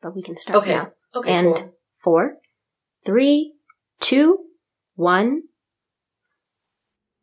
but we can start now. Okay, and cool. 4, 3, 2, 1.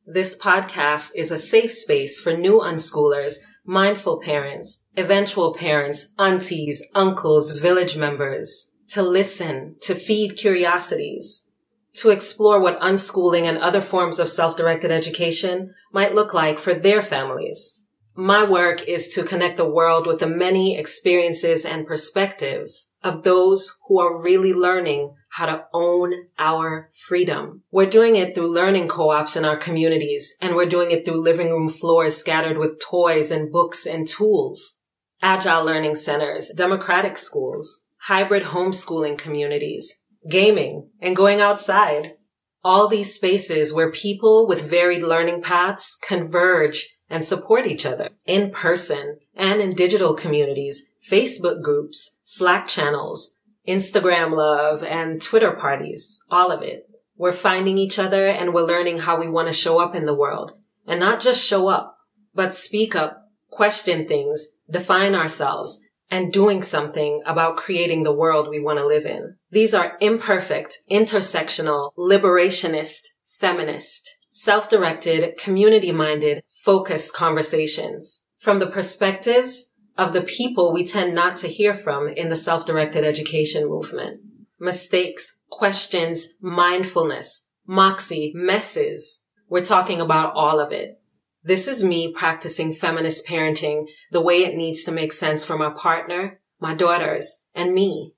This podcast is a safe space for new unschoolers, mindful parents, eventual parents, aunties, uncles, village members, to listen, to feed curiosities, to explore what unschooling and other forms of self-directed education might look like for their families. My work is to connect the world with the many experiences and perspectives of those who are really learning how to own our freedom. We're doing it through learning co-ops in our communities, and we're doing it through living room floors scattered with toys and books and tools, Agile Learning Centers, democratic schools, hybrid homeschooling communities, gaming, and going outside. All these spaces where people with varied learning paths converge and support each other in person and in digital communities, Facebook groups, Slack channels, Instagram love, and Twitter parties, all of it. We're finding each other and we're learning how we want to show up in the world. And not just show up, but speak up, question things, define ourselves, and doing something about creating the world we want to live in. These are imperfect, intersectional, liberationist, feminist, self-directed, community-minded, focused conversations from the perspectives of the people we tend not to hear from in the self-directed education movement. Mistakes, questions, mindfulness, moxie, messes. We're talking about all of it. This is me practicing feminist parenting the way it needs to make sense for my partner, my daughters, and me.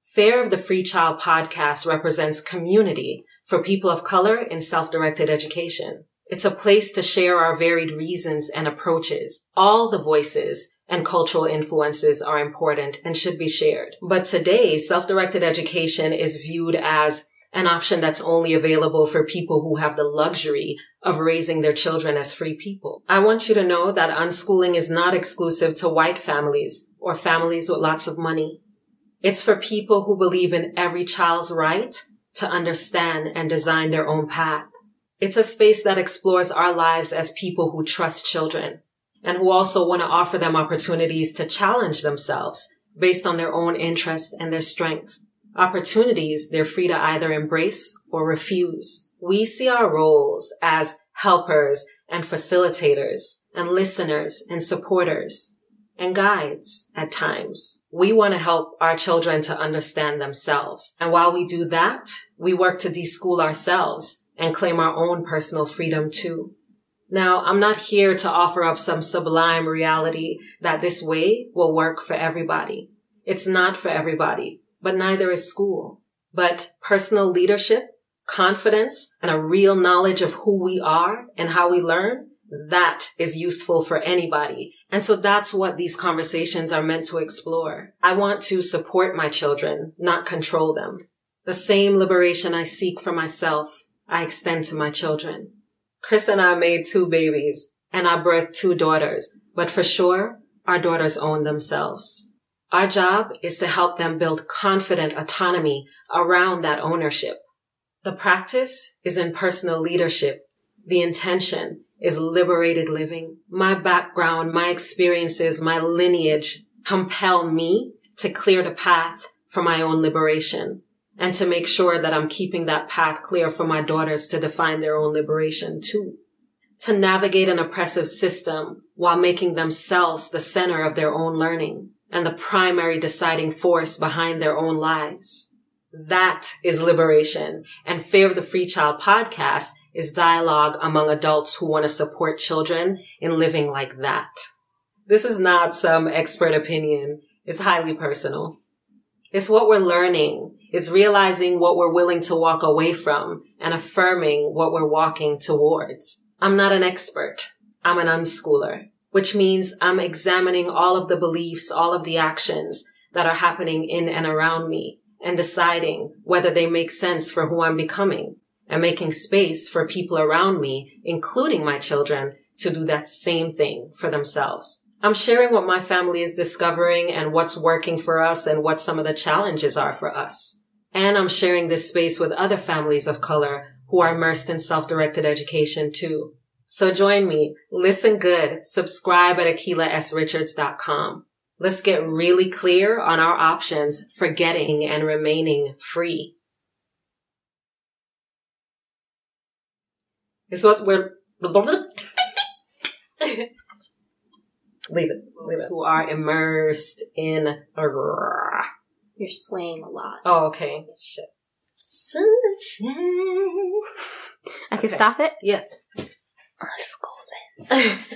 Fair of the Free Child podcast represents community for people of color in self-directed education. It's a place to share our varied reasons and approaches. All the voices and cultural influences are important and should be shared. But today, self-directed education is viewed as an option that's only available for people who have the luxury of raising their children as free people. I want you to know that unschooling is not exclusive to white families or families with lots of money. It's for people who believe in every child's right to understand and design their own path. It's a space that explores our lives as people who trust children and who also want to offer them opportunities to challenge themselves based on their own interests and their strengths. Opportunities they're free to either embrace or refuse. We see our roles as helpers and facilitators and listeners and supporters and guides at times. We want to help our children to understand themselves. And while we do that, we work to deschool ourselves and claim our own personal freedom too. Now, I'm not here to offer up some sublime reality that this way will work for everybody. It's not for everybody, but neither is school. But personal leadership, confidence, and a real knowledge of who we are and how we learn, that is useful for anybody. And so that's what these conversations are meant to explore. I want to support my children, not control them. The same liberation I seek for myself, I extend to my children. Chris and I made 2 babies, and I birthed 2 daughters, but for sure, our daughters own themselves. Our job is to help them build confident autonomy around that ownership. The practice is in personal leadership. The intention is liberated living. My background, my experiences, my lineage compel me to clear the path for my own liberation and to make sure that I'm keeping that path clear for my daughters to define their own liberation too. To navigate an oppressive system while making themselves the center of their own learning and the primary deciding force behind their own lives. That is liberation. And Fair of the Free Child podcast is dialogue among adults who want to support children in living like that. This is not some expert opinion. It's highly personal. It's what we're learning. It's realizing what we're willing to walk away from and affirming what we're walking towards. I'm not an expert. I'm an unschooler, which means I'm examining all of the beliefs, all of the actions that are happening in and around me and deciding whether they make sense for who I'm becoming and making space for people around me, including my children, to do that same thing for themselves. I'm sharing what my family is discovering and what's working for us and what some of the challenges are for us. And I'm sharing this space with other families of color who are immersed in self-directed education too. So join me, listen good, subscribe at AkilahSRichards.com. Let's get really clear on our options for getting and remaining free. It's what we're... Leave it. Who are immersed in... You're swaying a lot. Oh, okay. Shit. Sunshine. I can stop it? Yeah. Unschooling.